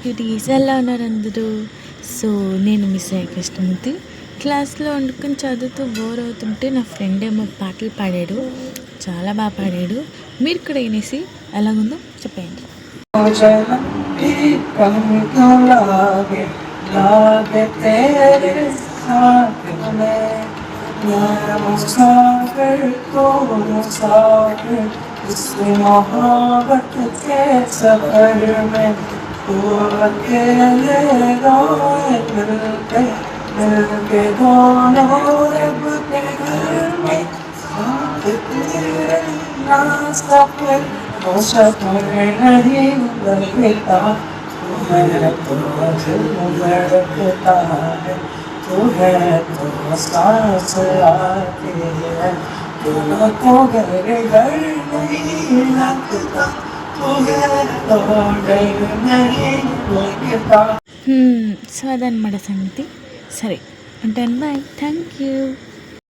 Cuties ఎలా ఉన్నారు అందరూ? సో నేను మిస్ అయ్యే కృష్ణమూర్తి. క్లాస్లో వండుకొని చదువుతూ బోర్ అవుతుంటే నా ఫ్రెండ్ ఏమో పాటలు పాడాడు, చాలా బాగా పాడాడు. మీరు కూడా వినేసి ఎలాగుందో చెప్పేయండి. इस मोहब्बत के सफर में तू अकेले रोए मिलके दोनों रब के घर में साथ तेरे ना सफर वो सफर नहीं लगता तू है तो दिल धड़कता है तू है तो सांस आती है को घर घर नहीं लगता तू है तो डर नहीं लगता. సో అదనమాట సంగతి. సరే ఉంటాను, బాయ్, థ్యాంక్ యూ.